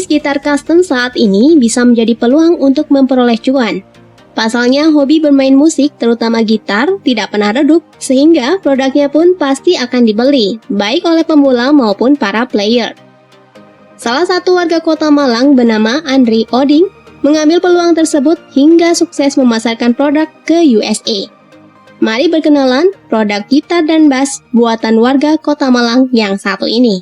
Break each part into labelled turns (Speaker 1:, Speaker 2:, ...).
Speaker 1: Bisnis gitar custom saat ini bisa menjadi peluang untuk memperoleh cuan. Pasalnya, hobi bermain musik, terutama gitar, tidak pernah redup, sehingga produknya pun pasti akan dibeli, baik oleh pemula maupun para player. Salah satu warga kota Malang bernama Andri Oding mengambil peluang tersebut hingga sukses memasarkan produk ke USA. Mari berkenalan produk gitar dan bass buatan warga kota Malang yang satu ini.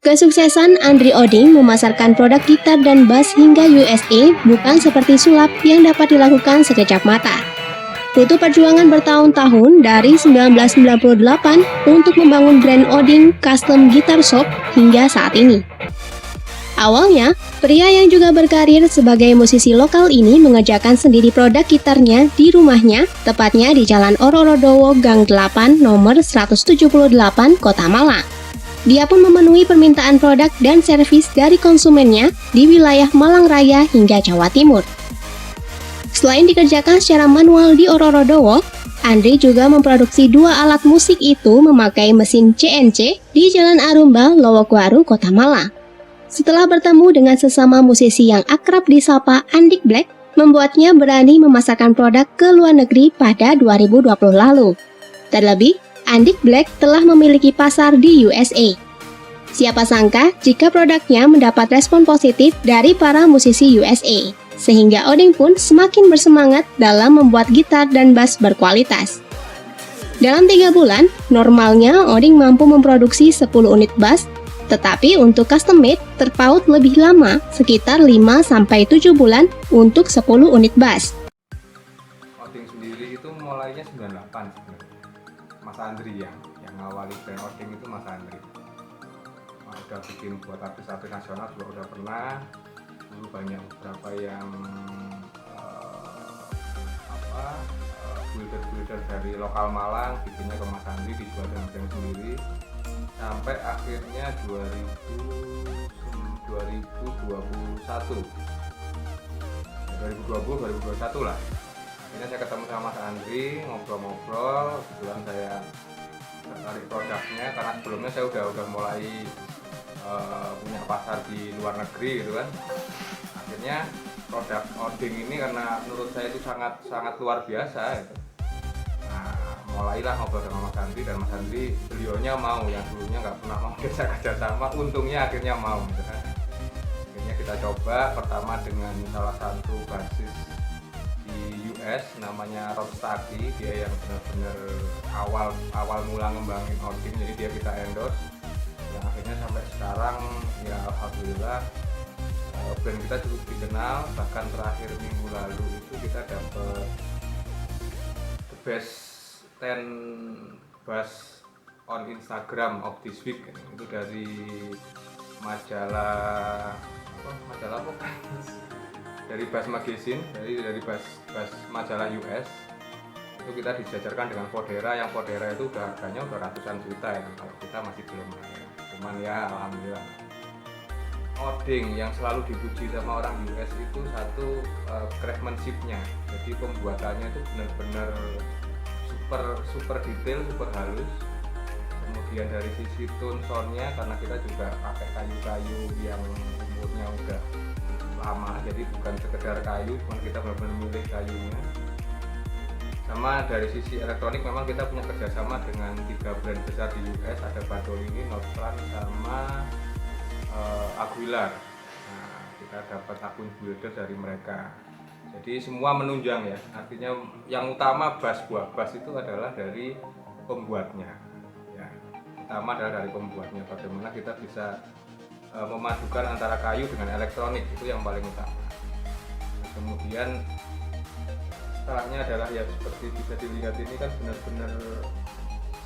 Speaker 1: Kesuksesan Andri Oding memasarkan produk gitar dan bass hingga USA bukan seperti sulap yang dapat dilakukan sekejap mata. Butuh perjuangan bertahun-tahun dari 1998 untuk membangun brand Oding Custom Guitar Shop hingga saat ini. Awalnya, pria yang juga berkarir sebagai musisi lokal ini mengerjakan sendiri produk gitarnya di rumahnya, tepatnya di Jalan Ororodowo Gang 8 nomor 178 Kota Malang. Dia pun memenuhi permintaan produk dan servis dari konsumennya di wilayah Malang Raya hingga Jawa Timur. Selain dikerjakan secara manual di Ororodowo, Andri juga memproduksi 2 alat musik itu memakai mesin CNC di Jalan Arumba, Lowokwaru, Kota Malang. Setelah bertemu dengan sesama musisi yang akrab disapa Andik Black, membuatnya berani memasarkan produk ke luar negeri pada 2020 lalu. Terlebih, Andik Black telah memiliki pasar di USA. Siapa sangka jika produknya mendapat respon positif dari para musisi USA, sehingga Oding pun semakin bersemangat dalam membuat gitar dan bass berkualitas. Dalam 3 bulan, normalnya Oding mampu memproduksi 10 unit bass, tetapi untuk custom made terpaut lebih lama, sekitar 5-7 bulan untuk 10 unit bass.
Speaker 2: Oding sendiri itu mulainya 98 sebenarnya. Mas Andri yang ngawali brand Oding itu Mas Andri. Udah bikin buat artis-artis nasional juga udah pernah. Dulu banyak beberapa yang builder-builder dari lokal Malang bikinnya ke Mas Andri, dijual dengan brand sendiri. Sampai akhirnya 2021 lah. Akhirnya saya ketemu sama Mas Andri, ngobrol-ngobrol, kebetulan saya tertarik produknya karena sebelumnya saya udah mulai punya pasar di luar negeri gitu kan. Akhirnya produk Oding ini karena menurut saya itu sangat luar biasa gitu. Nah, mulailah ngobrol sama Mas Andri, dan Mas Andri beliaunya mau, yang dulunya nggak pernah mau diajak kerjasama, untungnya akhirnya mau gitu kan. Akhirnya kita coba pertama dengan salah satu basis di US namanya Rob Starkey, dia yang benar-benar awal mula ngembangin Oding, jadi dia kita endorse. Yang akhirnya sampai sekarang ya alhamdulillah brand kita cukup dikenal, bahkan terakhir minggu lalu itu kita dapat the best 10 bass on Instagram of this week, itu dari majalah apa? Dari Bass Magazine, dari Bass majalah US. Itu kita dijajarkan dengan Fodera, yang Fodera itu harganya udah ratusan juta ya, kalau kita masih belum ada. Cuman ya alhamdulillah. Oding yang selalu dipuji sama orang US itu satu, craftsmanship-nya. Jadi pembuatannya itu benar-benar super detail, super halus. Kemudian dari sisi tone sound-nya, karena kita juga pakai kayu-kayu yang umurnya udah lama, jadi bukan sekedar kayu, cuma kita benar-benar milih kayunya. Sama dari sisi elektronik memang kita punya kerjasama dengan 3 brand besar di US, ada Bartolini, Nordstrand, sama Aguilar. Nah, kita dapat akun builder dari mereka. Jadi semua menunjang ya, artinya yang utama bass itu adalah dari pembuatnya. Ya, utama adalah dari pembuatnya. Bagaimana kita bisa memadukan antara kayu dengan elektronik, itu yang paling utama. Kemudian setelahnya adalah ya seperti bisa dilihat ini kan benar-benar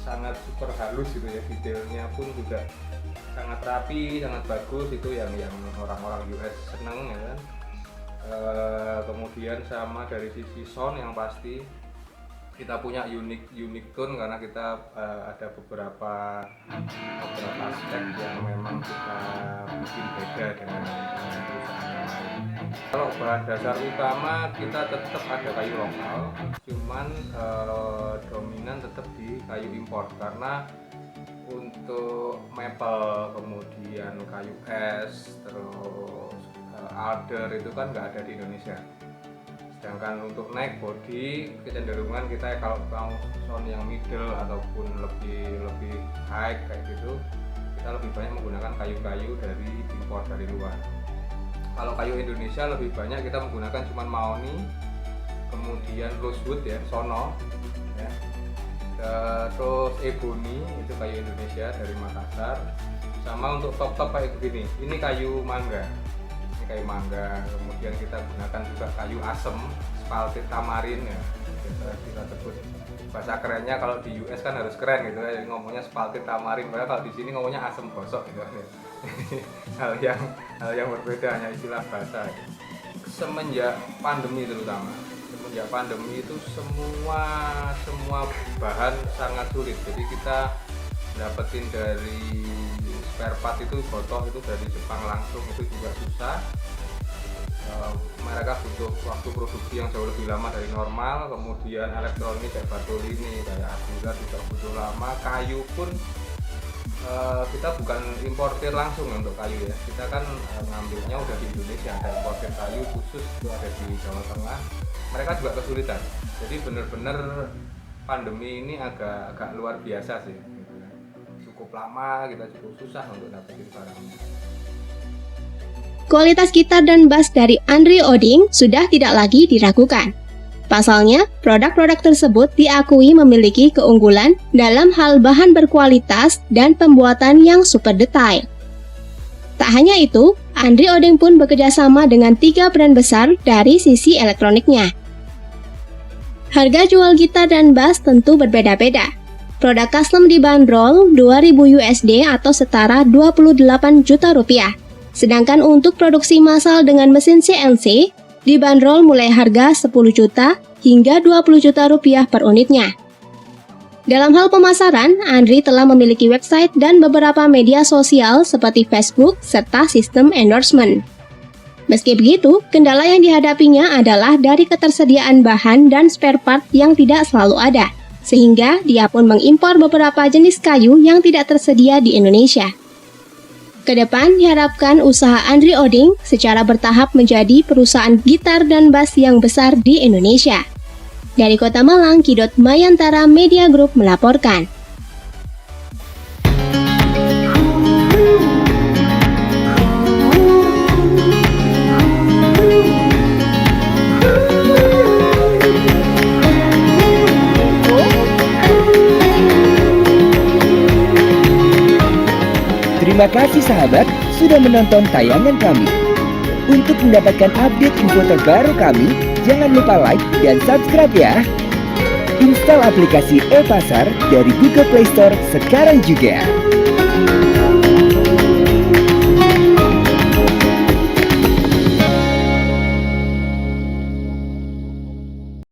Speaker 2: sangat super halus gitu ya, detailnya pun juga sangat rapi, sangat bagus, itu yang orang-orang US seneng ya kan. Kemudian sama dari sisi sound yang pasti kita punya unique tone, karena kita ada beberapa aspek yang memang kita bikin beda dengan perusahaan yang lain. Kalau bahan dasar utama kita tetap ada kayu lokal, cuman dominan tetap di kayu impor, karena untuk maple, kemudian kayu es, terus alder itu kan nggak ada di Indonesia. Sedangkan untuk naik body kecenderungan kita kalau mau sound yang middle ataupun lebih high kayak gitu, kita lebih banyak menggunakan kayu-kayu dari impor dari luar. Kalau kayu Indonesia lebih banyak kita menggunakan cuman mahoni, kemudian rosewood ya, sono ya. Terus ebony itu kayu Indonesia dari Makassar. Sama untuk top kayak begini, ini kayu mangga. Ini kayu mangga. Kemudian kita gunakan juga kayu asem, spaltit tamarin ya. Kita sebut bahasa kerennya kalau di US kan harus keren gitu ya, ngomongnya spaltit tamarin. Padahal kalau di sini ngomongnya asem gosok gitu ya. hal yang berbeda, hanya istilah bahasa. Semenjak pandemi terutama, semenjak pandemi itu semua bahan sangat sulit. Jadi kita dapetin dari spare part itu botoh itu dari Jepang langsung itu juga susah. Mereka butuh waktu produksi yang jauh lebih lama dari normal. Kemudian elektronik kayak Bartolini, kayak Asura juga butuh lama. Kayu pun kita bukan importir langsung untuk kayu ya, kita kan ngambilnya udah di Indonesia, ada importir kayu khusus itu ada di Jawa Tengah. Mereka juga kesulitan, jadi bener-bener pandemi ini agak luar biasa sih gitu. Cukup lama, kita cukup susah untuk dapetin barangnya.
Speaker 1: Kualitas gitar dan bass dari Andri Oding sudah tidak lagi diragukan. Pasalnya, produk-produk tersebut diakui memiliki keunggulan dalam hal bahan berkualitas dan pembuatan yang super detail. Tak hanya itu, Andri Oding pun bekerjasama dengan 3 brand besar dari sisi elektroniknya. Harga jual gitar dan bass tentu berbeda-beda. Produk custom dibanderol 2.000 USD atau setara 28 juta rupiah. Sedangkan untuk produksi massal dengan mesin CNC, dibanderol mulai harga 10 juta hingga 20 juta rupiah per unitnya. Dalam hal pemasaran, Andri telah memiliki website dan beberapa media sosial seperti Facebook serta sistem endorsement. Meski begitu, kendala yang dihadapinya adalah dari ketersediaan bahan dan spare part yang tidak selalu ada, sehingga dia pun mengimpor beberapa jenis kayu yang tidak tersedia di Indonesia. Kedepan diharapkan usaha Andri Oding secara bertahap menjadi perusahaan gitar dan bass yang besar di Indonesia. Dari Kota Malang, Kidot Mayantara Media Group melaporkan.
Speaker 3: Terima kasih sahabat sudah menonton tayangan kami. Untuk mendapatkan update info terbaru kami, jangan lupa like dan subscribe ya. Install aplikasi e-Pasar dari Google Play Store sekarang juga.